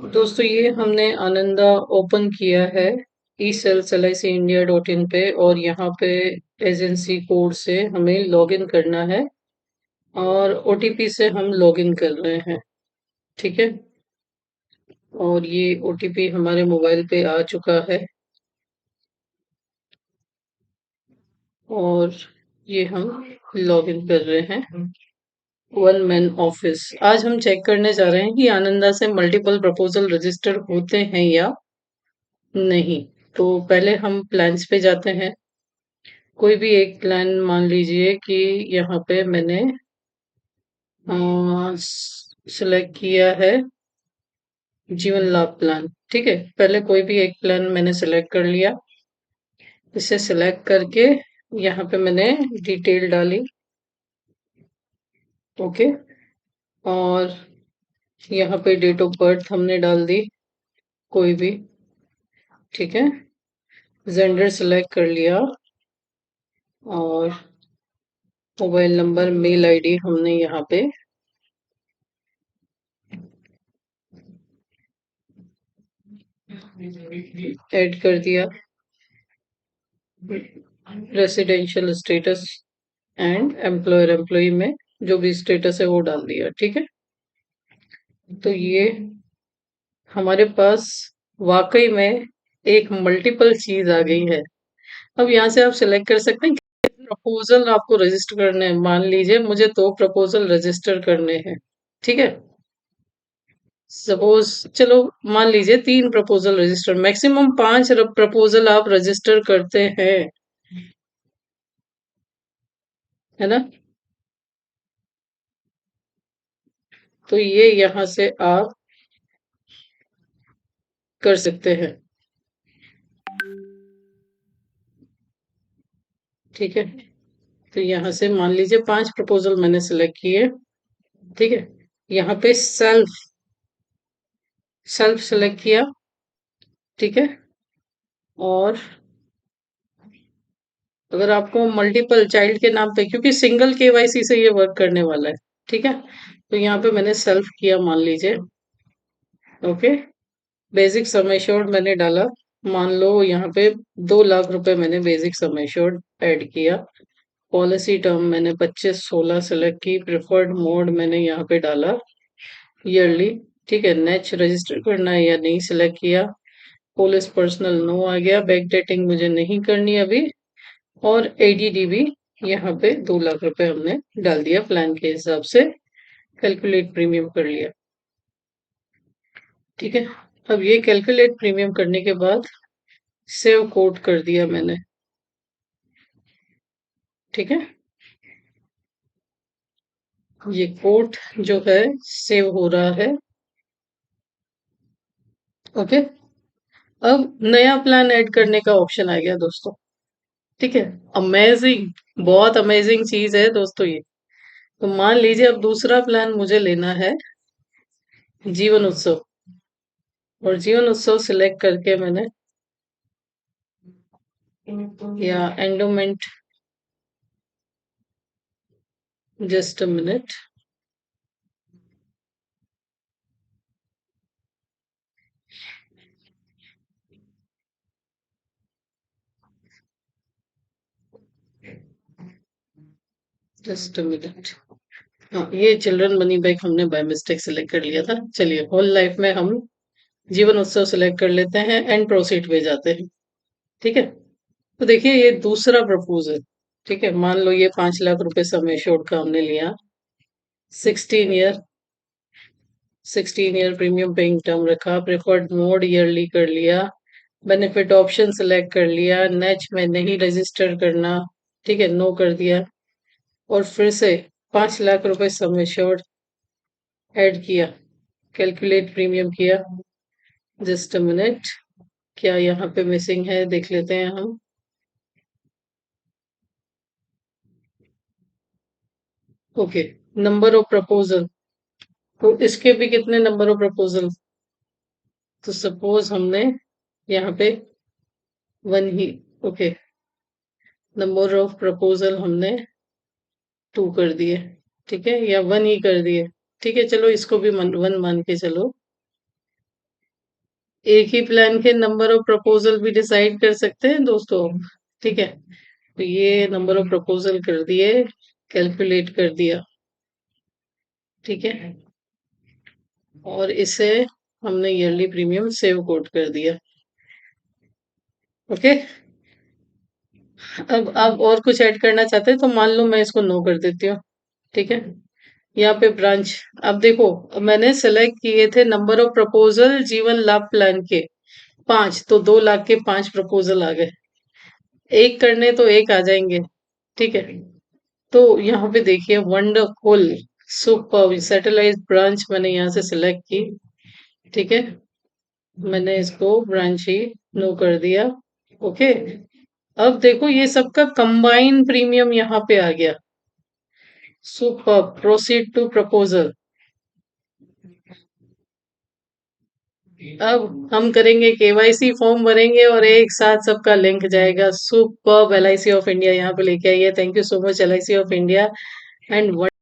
दोस्तों ये हमने आनंदा ओपन किया है e sales L I C India .in पे, और यहाँ पे एजेंसी कोड से हमें लॉगिन करना है और ओटीपी से हम लॉगिन कर रहे हैं। ठीक है, और ये ओटीपी हमारे मोबाइल पे आ चुका है और ये हम लॉगिन कर रहे हैं। One man office. आज हम चेक करने जा रहे हैं कि आनंदा से मल्टीपल प्रपोजल रजिस्टर होते हैं या नहीं। तो पहले हम प्लान्स पे जाते हैं। कोई भी एक प्लान मान लीजिए कि यहाँ पे मैंने सिलेक्ट किया है जीवन लाभ प्लान। ठीक है, पहले कोई भी एक प्लान मैंने सिलेक्ट कर लिया। इसे सिलेक्ट करके यहाँ पे मैंने डिटेल डाली। ओके, और यहाँ पे डेट ऑफ बर्थ हमने डाल दी कोई भी। ठीक है, जेंडर सिलेक्ट कर लिया और मोबाइल नंबर मेल आईडी हमने यहाँ पे ऐड कर दिया। Residential status and employer employee में जो भी स्टेटस है वो डाल दिया। ठीक है, तो ये हमारे पास वाकई में एक मल्टीपल चीज आ गई है। अब यहाँ से आप सिलेक्ट कर सकते हैं कितने प्रपोजल आपको रजिस्टर करने हैं। मान लीजिए मुझे 2 प्रपोजल रजिस्टर करने हैं। ठीक है, सपोज चलो मान लीजिए 3 प्रपोजल रजिस्टर, मैक्सिमम 5 प्रपोजल आप रजिस्टर करते हैं, है ना। तो ये यहाँ से आप कर सकते हैं। ठीक है, तो यहाँ से मान लीजिए 5 प्रपोजल मैंने सिलेक्ट किए। ठीक है, यहाँ पे सेल्फ सेल्फ सेलेक्ट किया। ठीक है, और अगर आपको मल्टीपल चाइल्ड के नाम पे, क्योंकि सिंगल केवाईसी से ये वर्क करने वाला है। ठीक है, तो यहाँ पे मैंने सेल्फ किया मान लीजिए। ओके, बेसिक सम एश्योर्ड मैंने डाला। मान लो यहाँ पे 2 लाख रुपए मैंने बेसिक सम एश्योर्ड ऐड किया। पॉलिसी टर्म मैंने 25/16 सेलेक्ट की। प्रेफर्ड मोड मैंने यहाँ पे डाला ईयरली। ठीक है, नेक्स्ट रजिस्टर करना है या नहीं सिलेक्ट किया। पुलिस पर्सनल नो आ गया। बैक डेटिंग मुझे नहीं करनी अभी। और एडीडी भी यहाँ पे 2 लाख रुपए हमने डाल दिया प्लान के हिसाब से। कैलकुलेट प्रीमियम कर लिया। ठीक है, अब ये कैलकुलेट प्रीमियम करने के बाद सेव कोट कर दिया मैंने। ठीक है, ये कोट जो है सेव हो रहा है। ओके, अब नया प्लान ऐड करने का ऑप्शन आ गया दोस्तों। ठीक है, अमेजिंग, बहुत अमेजिंग चीज है दोस्तों ये। तो मान लीजिए अब दूसरा प्लान मुझे लेना है जीवन उत्सव, और जीवन उत्सव सिलेक्ट करके मैंने या endowment, just a minute, just a minute. हाँ, ये चिल्ड्रन मनी बैग हमने बाय मिस्टेक सिलेक्ट कर लिया था। चलिए होल लाइफ में हम जीवन उत्सव सिलेक्ट कर लेते हैं एंड प्रोसीड पे जाते हैं। ठीक है, तो देखिए ये दूसरा प्रपोजल। ठीक है, मान लो ये 5 लाख रुपए सम एश्योर्ड का हमने लिया। 16 year 16 year premium paying term रखा। प्रेफर्ड मोड ईयरली कर लिया। बेनिफिट ऑप्शन सिलेक्ट कर लिया। नेच में नहीं रजिस्टर करना। ठीक है, नो कर दिया। और फिर से 5 लाख रुपए सम एश्योर्ड ऐड किया। कैलकुलेट प्रीमियम किया। जस्ट अ मिनट, क्या यहाँ पे मिसिंग है देख लेते हैं हम। ओके, नंबर ऑफ प्रपोजल, तो इसके भी कितने नंबर ऑफ प्रपोजल। तो सपोज हमने यहाँ पे one he. Okay, number of proposal हमने 2 कर दिए, ठीक है, या 1 ही कर दिए, ठीक है, चलो इसको भी 1 मान के चलो। एक ही प्लान के नंबर ऑफ प्रपोजल भी डिसाइड कर सकते हैं दोस्तों, ठीक है। तो ये नंबर ऑफ प्रपोजल कर दिए, कैलकुलेट कर दिया, ठीक है, और इसे हमने ईयरली प्रीमियम सेव कोट कर दिया। ओके, अब आप और कुछ ऐड करना चाहते हैं तो मान लो मैं इसको नो कर देती हूँ, ठीक है। यहाँ पे ब्रांच, अब देखो, मैंने सेलेक्ट किए थे नंबर ऑफ प्रपोजल जीवन लाभ प्लान के 5, तो 2 लाख के 5 प्रपोजल आ गए। एक करने तो एक आ जाएंगे, ठीक है। तो यहाँ पे देखिए, वंडरफुल, सुपर सैटेलाइट ब्रांच मैंने यहाँ से सिलेक्ट की, ठीक है। मैंने इसको ब्रांच ही नो कर दिया। ओके, अब देखो ये सबका कंबाइन प्रीमियम यहाँ पे आ गया। Super, proceed to proposal. अब हम करेंगे केवाईसी, फॉर्म भरेंगे और एक साथ सबका लिंक जाएगा। Super, L I C of India यहाँ पे लेके आई है। Thank you so much L I C of India and